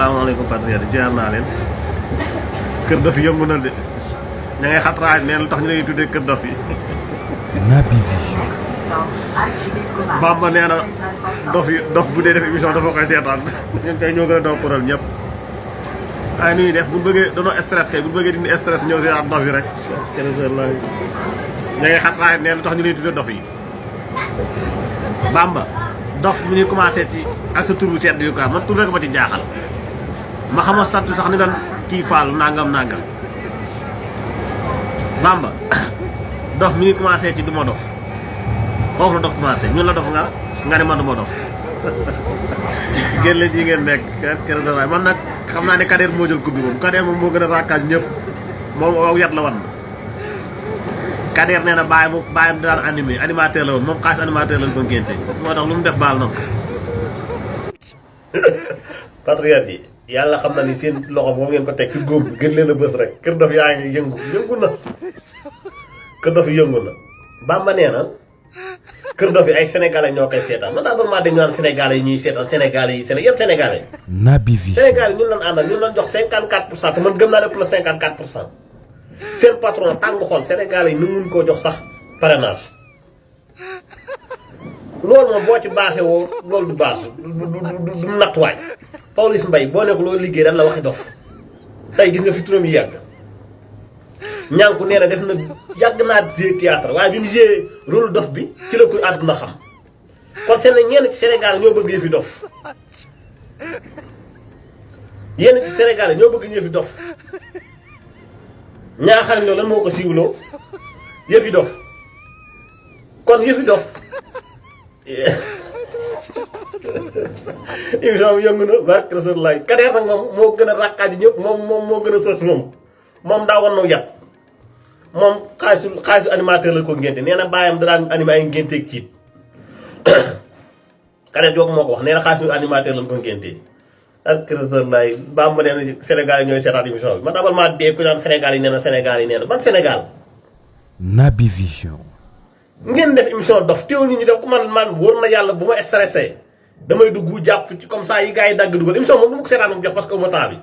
salaamaaleykum patriote jaar naa leen kër dof yi yëngu na de ña ngay xatraay neen lu tax ñu lay tuddee kër dof yi Naby Vision. Bamba nee na dof bu dee def émission dafa koy seetaan ñun tey ñoo gën a daw poral ñëpp waaye nu ñuy def bu ñu bëggee doonoo stress kay bu ñu bëggee dindi stress ñëw seetaan dof yi rek ña ngay xatraay neen lu tax ñu lay tuddee dof yi Bamba dof mu ñuy commencé ci ak sa tur bu sedd yu quoi man tur rek ma ci jaaxal ma xama sant sax ni doon kii faal nangam Bamba dof mi ngi commencé ci du ma dof foofu la dof commencé ñun la dof nga ne man du ma dof génn ji ngeen nekk kër waay man nag xam naa ne Kader moo jël coupe bi moom Kader moom moo gën a raakaaj ñëpp moom aw yat la wan Kader nee na bàyyam daan animateur la woon moom xaas animateur lañ ko ngénte moo tax lu mu def baal na ko patriote yi yàlla xam na ni seen loxo boo ngeen ko teg ci góob bi gën leen a bës rek kër dof yaa ngi yëngu na kër dof yi yëngu na Bamba nee na kër dof yi ay sénégalais ñoo koy seetaan man daal doon maa dégg ñu naan sénégalais yi ñuy seetaan sénégalais yi yëpp sénégalais Naby Vision. sénégalais ñun lan àndal ñun lan jox 54% te man gëm naa lépp la 54% seen patron tàng xool sénégalais yi nu mun koo jox sax parrainage loolu moom boo ci baase woo loolu du baas du nattuwaay Pawlish Mbaye boo nekk loolu liggéey dan la waxi dof tey gis nga fi turam yi yàgg ñànku nee na def na yàgg naa jouer théâtre waaye bi mu jouer rôle dof bi ci la koy àdduna xam kon seen ñenn ci Sénégal ñoo bëgg yëfi dof yenn ci Sénégal ñoo bëgg yëfi dof ñaaxal ñoo lan moo ko siiwloo yëfi dof kon yëfi dof émission bi yëngu na barke Rasulullah Kader nag moom moo gën a rakkaaju ñëpp moom moo gën a sës moom daa wan naw yat moom xaalisu animateur la ko ngénte nee na bàyyam da daan animé ay ngénteeg ciit Kader Diop moo ko wax nee na xaalisu animateur lañ ko ngénte ak Rasulullah Bamba nee na Sénégal yi ñooy seetaan émission bi man abal maa dee ku naan Sénégal yi nee na Sénégal yi nee na ban Sénégal Naby Vision. ngeen def émission dof teewul nit ñi def ko man wóor na yàlla bu ma stressé damay dugg jàpp ci comme ça yi gars yi dagg dugal émission moom du ma ko seetaan moom jox parce que auma temps bi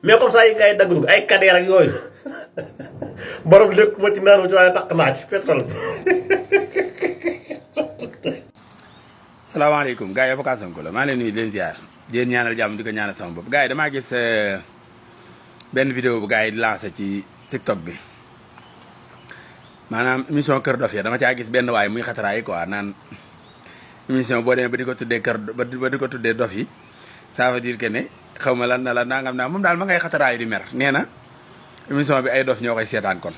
mais comme ça yi gars yi dagg dugal ay Kader ak yooyu borom lépp ma ci naanu ci waaye taq naa ci pétrole bi. salaamaaleykum gars yi avocat Sonko la maa leen nuyu di leen ziar di leen ñaanal jàmm di ko ñaanal sama bopp gars yi damaa gis benn vidéo bu gars yi di lancé ci TikTok bi maanaam émission Kër Dof ya dama caa gis benn waay muy xataraay quoi naan émission boo demee ba di ko tuddee ba di ko tuddee dof yi ça veut dire que ne xaw ma lan na la nangam naa moom daal ma ngay xataraayu di mer nee na émission bi ay dof ñoo koy seetaan kon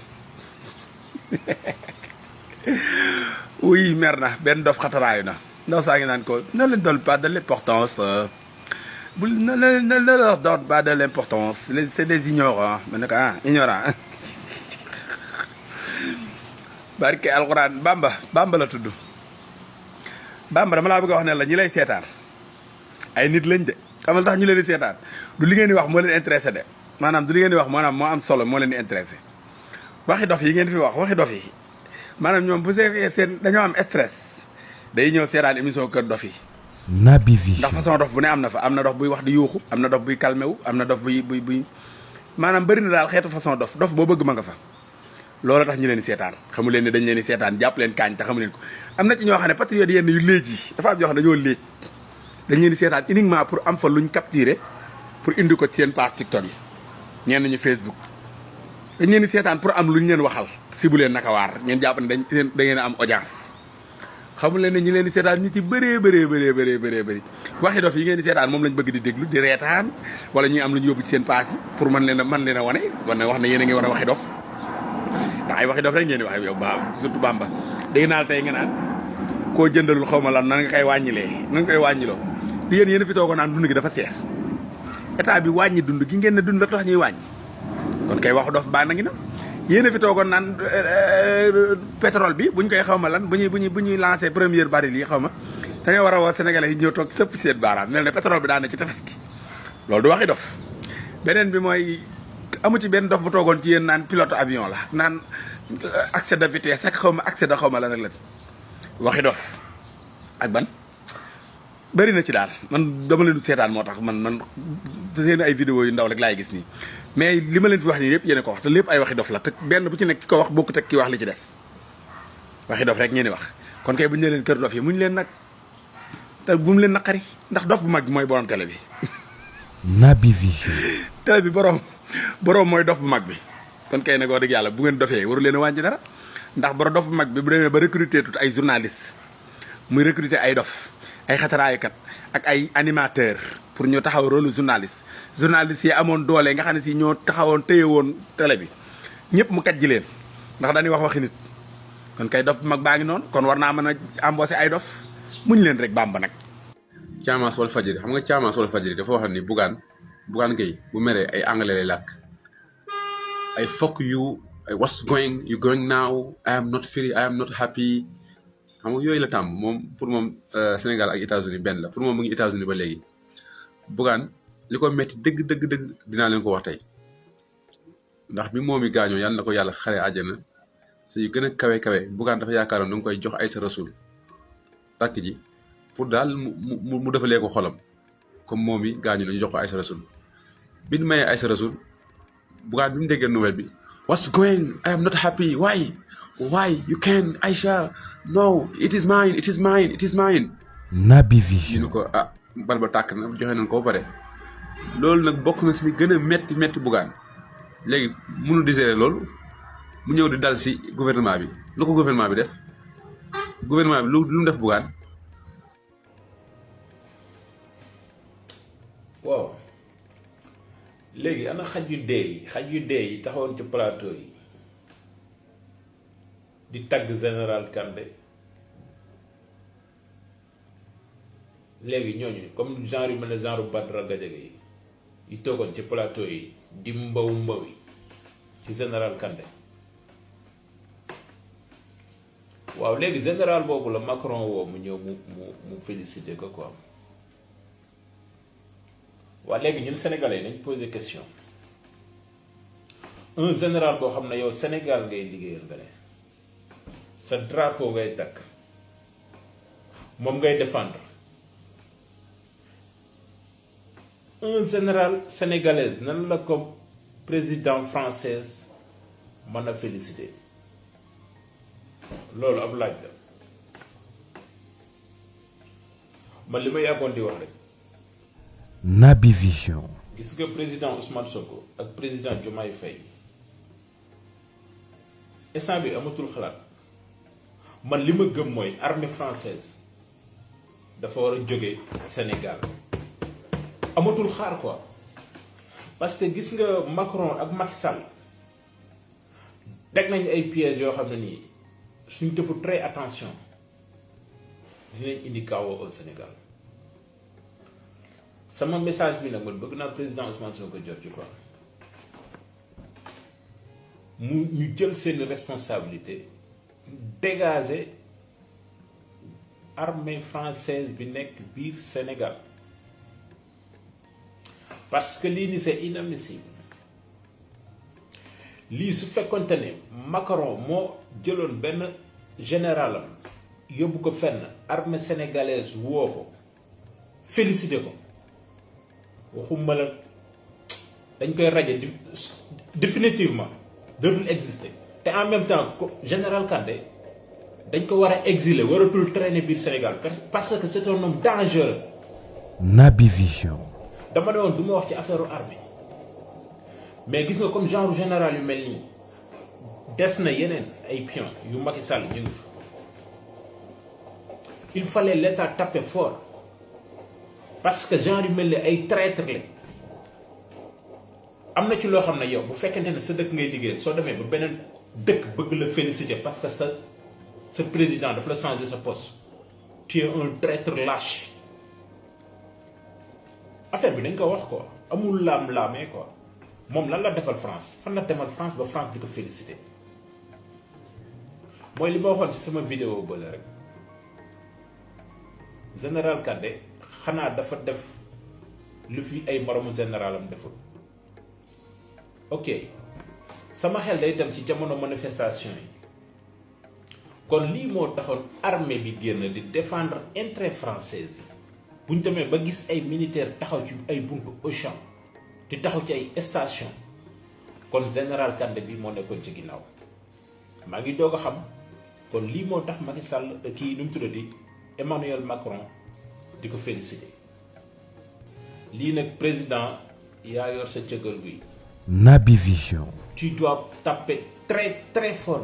oui mer na benn dof xataraayu na ndaw saa ngi naan ko ne leen donne pas de l'importance ne leur donne pas de l'importance c'est des ignorants ma ne ko ignorant barke alxuraan Bamba la tudd Bamba dama laa bëgg a wax ne la ñi lay seetaan ay nit lañ de xamal tax ñu leen di seetaan du li ngeen di wax moo leen intéressé de maanaam du li ngeen di wax maanaam moo am solo moo leen di intéressé waxi dof yi ngeen fi wax waxi dof yi maanaam ñoom bu see seen dañoo am stress day ñëw seetaan émission Kër Dof yi. Naby Vision. ndax façon dof bu ne am na fa am na dof buy wax di yuuxu am na dof buy calmé wu am na dof buy maanaam bëri na daal xeetu façon dof boo bëgg ma nga fa. loolu tax ñu leen di seetaan xamu leen ne dañ leen di seetaan jàpp leen kaañ te xamu leen ko am na ci ñoo xam ne patriote yenn yu léej yi dafa am ñoo xam ne dañoo léej dañ leen di seetaan uniquement pour am fa luñ capturé pour indi ko ci seen page TikTok yi ñenn ñu Facebook dañ leen di seetaan pour am luñ leen waxal si bu leen naka waar ngeen jàpp ne da ngeen a am audience xamu leen ne ñi leen di seetaan ñi ci bëree waxi dof yi ngeen di seetaan moom lañ bëgg di déglu di reetaan wala ñuy am lu ñu yóbbu ci seen page yi pour mën leen a wane wax ne yéen a ngi war a waxi dof ndax ay waxi dof rek ngeen di wax yow surtout Bamba dégg naa tey nga naan koo jëndalul xaw ma lan nan nga koy wàññiloo di yéen fi toogoon naan dund gi dafa seer état bi wàññi dund gi ngeen ne dund la tax ñuy wàññi kon kay waxu dof baa na ngi na yéen fi toogoon naan pétrole bi buñ koy xaw ma lan bu ñuy lancé première baril yi xaw ma da nga war a woo sénégalais yi ñëw toog sëpp seen baaraam mel ne pétrole bi daan na ci tefes gi loolu du waxi dof beneen bi mooy amu ci benn dof bu toogoon ci yéen naan pilote avion la naan accès de vitesse ak xaw ma accès de xaw ma la nag la waxi dof ak ban bëri na ci daal man dama leen du seetaan moo tax man seen ay vidéo yu ndaw rek laay gis nii mais li ma leen fi wax nii yëpp yéen a ko wax te lépp ay waxi dof la te benn bu ci nekk ki ko wax bokkut ak ki wax li ci des waxi dof rek ngeen di wax kon kay bu ñu leen kër dof yi muñ leen nag te bu mu leen naqari ndax dof bu mag bi mooy borom télé bi. Naby Vision. télé bi borom mooy dof bu mag bi kon kay nag wax dëgg yàlla bu ngeen dofee waru leen a wàññi dara ndax borom dof bu mag bi bu demee ba recruter tut ay journaliste muy recruter ay dof ay xataraayukat ak ay animateur pour ñu taxaw rôle journaliste yi amoon doole nga xam ne si ñoo taxawoon téye woon télé bi ñëpp mu kat ji leen ndax dañuy wax waxi nit kon kay dof bu mag baa ngi noonu kon war naa mën a embaucher ay dof muñ leen rek Bamba nag. Thiamas Walfadjri xam nga Thiamas Walfadjri dafa wax ni Bougane Gueye bu meree ay anglais lay làkk ay fuck you ay what's going you going now I am not free I am not happy xam nga yooyu la tàmm moom pour moom Sénégal ak États-Unis benn la pour moom mu ngi États-Unis ba léegi Bougane li ko metti dëgg dinaa leen ko wax tey ndax bi moom i gaañoo yàlla na ko yàlla xare àjjana sa yu gën a kawe Bougane dafa yaakaaroon da nga koy jox Aïssa Rasoul rakk ji pour daal mu defalee ko xolam comme moom i gaañu la ñu jox ko Aïssa Rasoul bi ñu mayee Aïssa Rasoul Bougane bi mu déggee nouvelle bi what's going I am not happy why you can Aïcha no it is mine Naby ñu Vision. ne ko bal ba tàkk na joxe nañ ko ba pare loolu nag bokk na si li gën a metti Bougane léegi mënu digérer loolu mu ñëw di dal si gouvernement bi lu ko gouvernement bi def lu mu def Bougane. waaw léegi ana xaj yu dee yi taxawoon ci plateau yi di tagg général Kandé léegi ñooñu comme genre yu mel ne genre Badara Gadiaga yi toogoon ci plateau yi di mbaw yi ci général Kandé waaw léegi général boobu la Macron woo mu ñëw mu félicité ko quoi. waaw léegi ñun sénégalais nañ posé question un général boo xam ne yow Sénégal ngay liggéeyal nga ne sa drapeau ngay takk moom ngay défendre un général sénégalaise nan la ko président française mën a féliciter loolu ab laaj la man li ma yàggoon di wax rek. Naby Vision. gis nga président Ousmane Sonko ak président Diomaye Faye instant bi amatul xalaat man li ma gëm mooy armée française dafa war a jóge Sénégal amatul xaar quoi parce que gis nga Macron ak Macky Sall teg nañu ay pièges yoo xam ne nii suñu defu très attention dinañ indi kawo au Sénégal. sama message bi nag man bëgg naa président Ousmane Sonko jot ci quoi ñu jël seen responsabilité dégager armée française bi nekk biir Sénégal parce que lii ni c'est inadmissible lii su fekkonte ne Macron moo jëloon benn généralam yóbbu ko fenn armée sénégalaise woo ko félicité ko waxuma la dañ koy raje définitivement dootul exister te en même temps général Kandé dañ ko war a exiler waratul traîner biir Sénégal parce que c'est un homme dangereux. Naby Vision. dama ne woon du ma wax ci affaire armée mais gis nga comme genre général yu mel nii des na yeneen ay pion yu Macky Sall ñu ngi fa il fallait l'État taper fort parce que genre yu mel ni ay traître la am na ci loo xam ne yow bu fekkente ne sa dëkk ngay liggéeyal soo demee ba beneen dëkk bëgg la féliciter parce que sa président daf la changer sa poste tu es un traître lâche affaire bi dañ ko wax quoi amul laam-laamee quoi moom lan la defal France fan la demal France ba France di ko féliciter mooy li ma waxoon ci sama vidéo ba la rek général Kandé xanaa dafa def lu fi ay moromu généralam deful ok sama xel day dem ci jamono manifestation yi kon lii moo taxoon armée bi génn di défendre intérêt français yi buñ demee ba gis ay militaires taxaw ci ay buntu Auchan di taxaw ci ay station kon général Kandé bi moo nekkoon ci ginnaaw maa ngi doog a xam kon lii moo tax Macky Sall kii nu mu tuddati Emmanuel Macron di ko félicité lii nag président yaa yor sa cëggal guy Naby Vision. tu dois taper très très fort.